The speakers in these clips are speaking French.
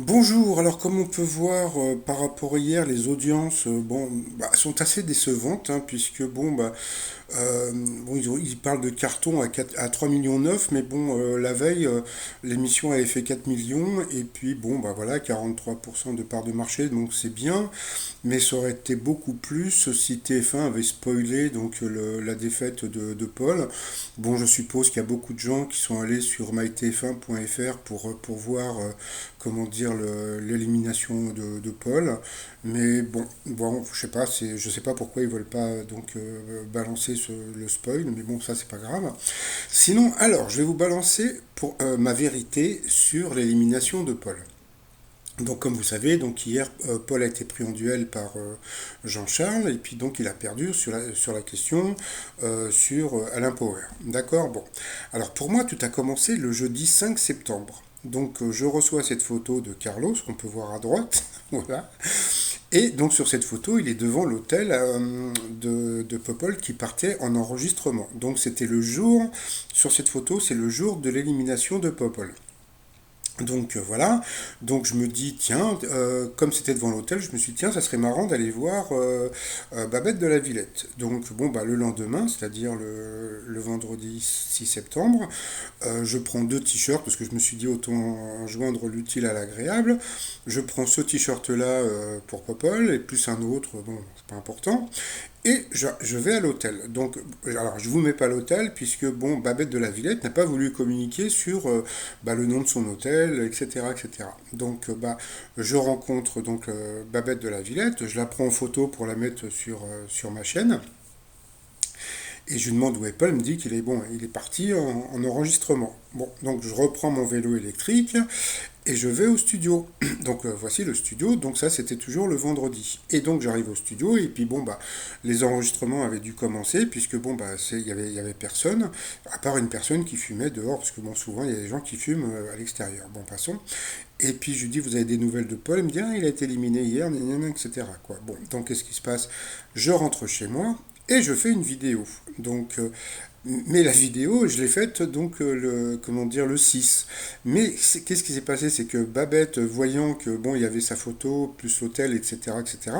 Bonjour, alors comme on peut voir par rapport à hier, les audiences sont assez décevantes puisque ils parlent de carton à 3 millions 9 mais la veille l'émission avait fait 4 millions et puis 43% de part de marché donc c'est bien, mais ça aurait été beaucoup plus si TF1 avait spoilé la défaite de Paul. Bon, je suppose qu'il y a beaucoup de gens qui sont allés sur mytf1.fr pour voir comment dire l'élimination de Paul, mais je sais pas pourquoi ils veulent pas balancer le spoil, mais bon, ça c'est pas grave. Sinon, alors, je vais vous balancer pour ma vérité sur l'élimination de Paul. Donc, comme vous savez, donc hier, Paul a été pris en duel par Jean-Charles, et puis donc il a perdu sur la question sur Alain Power. D'accord. Bon. Alors, pour moi, tout a commencé le jeudi 5 septembre. Donc, je reçois cette photo de Carlos, qu'on peut voir à droite. Voilà. Et donc, sur cette photo, il est devant l'hôtel de Popol qui partait en enregistrement. Donc, c'était le jour, sur cette photo, c'est le jour de l'élimination de Popol. Voilà, donc je me dis, tiens, comme c'était devant l'hôtel, je me suis dit, tiens, ça serait marrant d'aller voir Babette de la Villette. Donc le lendemain, c'est-à-dire le vendredi 6 septembre, je prends deux t-shirts, parce que je me suis dit, autant joindre l'utile à l'agréable. Je prends ce t-shirt-là pour Popol, et plus un autre, bon, c'est pas important. Et je vais à l'hôtel. Donc, alors, je vous mets pas l'hôtel, puisque, bon, Babette de la Villette n'a pas voulu communiquer sur le nom de son hôtel, etc., etc. Donc, je rencontre Babette de la Villette, je la prends en photo pour la mettre sur ma chaîne, et je lui demande où est Paul, il me dit qu'il est bon, il est parti en enregistrement. Bon, donc je reprends mon vélo électrique, et je vais au studio. Donc voici le studio. Donc ça c'était toujours le vendredi. Et donc j'arrive au studio et puis les enregistrements avaient dû commencer puisque il y avait personne à part une personne qui fumait dehors parce que bon souvent il y a des gens qui fument à l'extérieur. Bon passons. Et puis je lui dis vous avez des nouvelles de Paul. Il me dit ah, il a été éliminé hier, etc. Quoi. Bon donc qu'est-ce qui se passe? Je rentre chez moi et je fais une vidéo. Donc mais la vidéo, je l'ai faite le 6. Mais qu'est-ce qui s'est passé? C'est que Babette, voyant que bon, il y avait sa photo, plus l'hôtel, etc., etc.,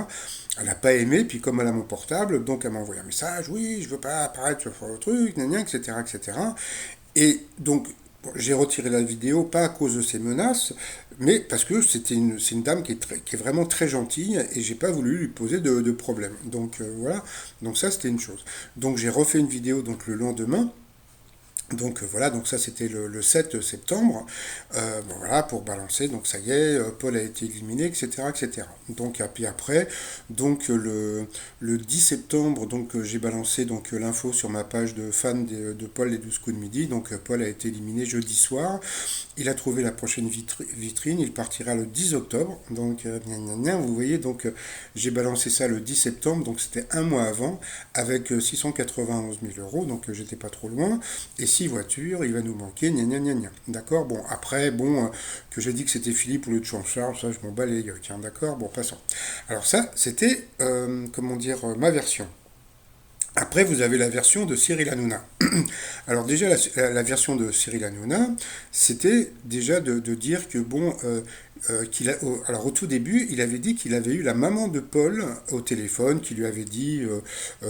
elle n'a pas aimé, puis comme elle a mon portable, donc elle m'a envoyé un message, oui, je veux pas apparaître sur le truc, gna gna, etc., etc. Et donc, bon, j'ai retiré la vidéo, pas à cause de ces menaces, mais parce que c'est une dame qui est vraiment très gentille et j'ai pas voulu lui poser de problème. Donc voilà, donc ça c'était une chose. Donc j'ai refait une vidéo donc le lendemain. Donc voilà, donc ça c'était le 7 septembre. Voilà, pour balancer, donc ça y est, Paul a été éliminé, etc. etc. Donc, et puis après, le 10 septembre, j'ai balancé l'info sur ma page de fans de Paul les 12 coups de midi. Donc Paul a été éliminé jeudi soir. Il a trouvé la prochaine vitrine, il partira le 10 octobre. Donc, vous voyez, j'ai balancé ça le 10 septembre, donc c'était un mois avant, avec 691 000 euros, donc j'étais pas trop loin. Et 6 voitures, il va nous manquer, gna gna gna gna. D'accord. Bon, après, que j'ai dit que c'était Philippe au lieu de Jean-Charles, ça je m'en bats les yeux, tiens, d'accord. Bon, passons. Alors ça, c'était, ma version. Après, vous avez la version de Cyril Hanouna. Alors déjà, la version de Cyril Hanouna, c'était déjà de dire que alors au tout début, il avait dit qu'il avait eu la maman de Paul au téléphone, qui lui avait dit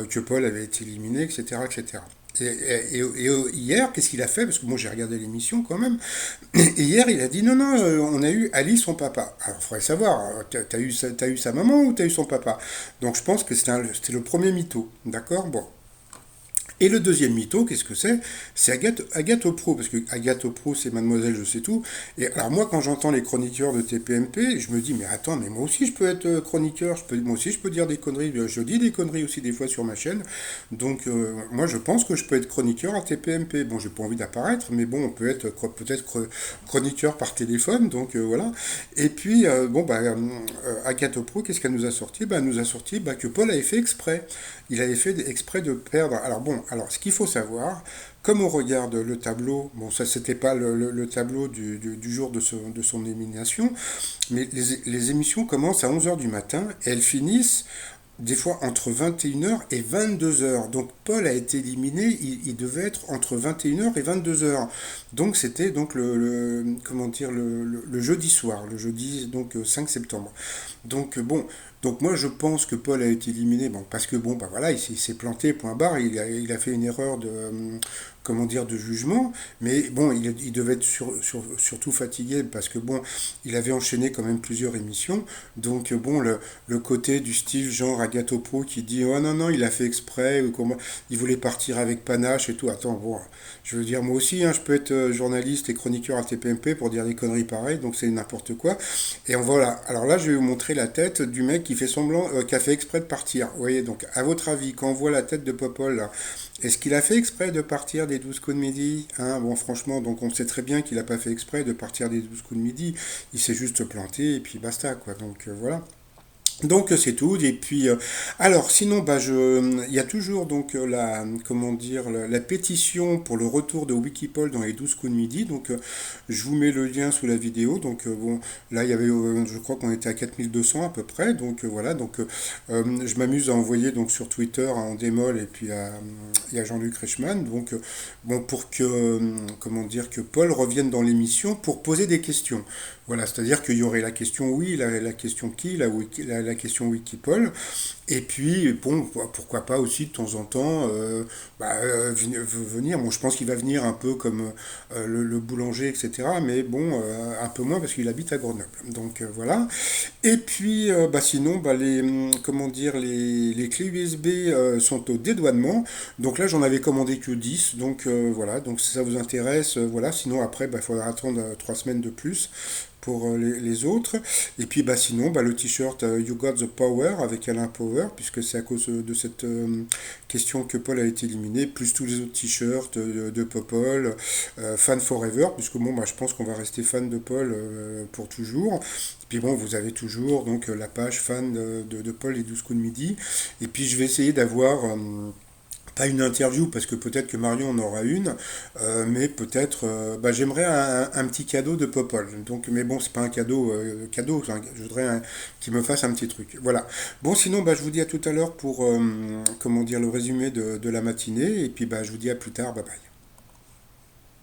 que Paul avait été éliminé, etc., etc. Hier, qu'est-ce qu'il a fait? Parce que moi j'ai regardé l'émission quand même. Et hier, il a dit non, non, on a eu Ali, son papa. Alors, il faudrait savoir, t'as eu sa maman ou t'as eu son papa? Donc, je pense que c'était le premier mytho. D'accord. Bon. Et le deuxième mytho, qu'est-ce que c'est? C'est Agathe Pro, parce que Agathe Pro, c'est Mademoiselle Je sais tout. Et alors moi, quand j'entends les chroniqueurs de TPMP, je me dis, mais attends, mais moi aussi je peux être chroniqueur, moi aussi je peux dire des conneries, je dis des conneries aussi des fois sur ma chaîne. Donc moi je pense que je peux être chroniqueur à TPMP. Bon, j'ai pas envie d'apparaître, mais bon, on peut être peut-être chroniqueur par téléphone, donc voilà. Et puis, Agathe Pro, qu'est-ce qu'elle nous a sorti? Elle nous a sorti que Paul avait fait exprès. Il avait fait exprès de perdre. Alors ce qu'il faut savoir, comme on regarde le tableau, bon ça c'était pas le tableau du jour de son élimination, mais les émissions commencent à 11 heures du matin et elles finissent des fois entre 21 h et 22 h. Donc Paul a été éliminé, il devait être entre 21 h et 22 h. Donc c'était donc comment dire, le jeudi soir, le jeudi donc 5 septembre. Donc bon, donc moi je pense que Paul a été éliminé, bon, parce que bon, bah voilà, il s'est planté, point barre, il a fait une erreur de, comment dire, de jugement, mais bon, il devait être surtout fatigué, parce que bon, il avait enchaîné quand même plusieurs émissions, donc bon, le côté du style genre Agathopo qui dit oh non non il a fait exprès ou comment il voulait partir avec panache et tout. Attends bon, je veux dire moi aussi hein, je peux être journaliste et chroniqueur à TPMP pour dire des conneries pareilles donc c'est n'importe quoi. Et voilà. Alors là je vais vous montrer la tête du mec qui fait semblant qui a fait exprès de partir. Vous voyez donc à votre avis quand on voit la tête de Popol là, est-ce qu'il a fait exprès de partir des 12 coups de midi hein. Bon franchement donc on sait très bien qu'il n'a pas fait exprès de partir des 12 coups de midi. Il s'est juste planté et puis basta quoi. Donc voilà. Donc c'est tout. Et puis alors sinon bah il y a toujours donc la comment dire la pétition pour le retour de Wikipol dans les 12 coups de midi. Donc je vous mets le lien sous la vidéo. Donc bon là il y avait je crois qu'on était à 4200 à peu près. Donc voilà donc je m'amuse à envoyer donc sur Twitter à Endemol et puis à Jean-Luc Reichmann. Donc bon pour que comment dire que Paul revienne dans l'émission pour poser des questions. Voilà, c'est-à-dire qu'il y aurait la question oui, la question qui, la question Wikipol, et puis bon, pourquoi pas aussi de temps en temps venir. Bon, je pense qu'il va venir un peu comme le boulanger, etc. Mais bon, un peu moins parce qu'il habite à Grenoble. Donc voilà. Et puis sinon, comment dire, les clés USB sont au dédouanement. Donc là, j'en avais commandé que 10. Donc voilà, donc si ça vous intéresse, voilà. Sinon après, il faudra attendre 3 semaines de plus pour les autres. Et puis sinon, le t-shirt You Got the Power avec Alain Power, puisque c'est à cause de cette question que Paul a été éliminé, plus tous les autres t-shirts de Popol, Fan Forever, puisque bon, je pense qu'on va rester fan de Paul pour toujours. Et puis bon, vous avez toujours donc la page fan de Paul et 12 coups de midi. Et puis je vais essayer d'avoir pas une interview parce que peut-être que Marion en aura une, mais peut-être j'aimerais un petit cadeau de Popol. Donc, mais bon, c'est pas un cadeau cadeau, je voudrais qu'il me fasse un petit truc. Voilà. Bon, sinon, je vous dis à tout à l'heure pour comment dire le résumé de la matinée et puis je vous dis à plus tard. Bye bye.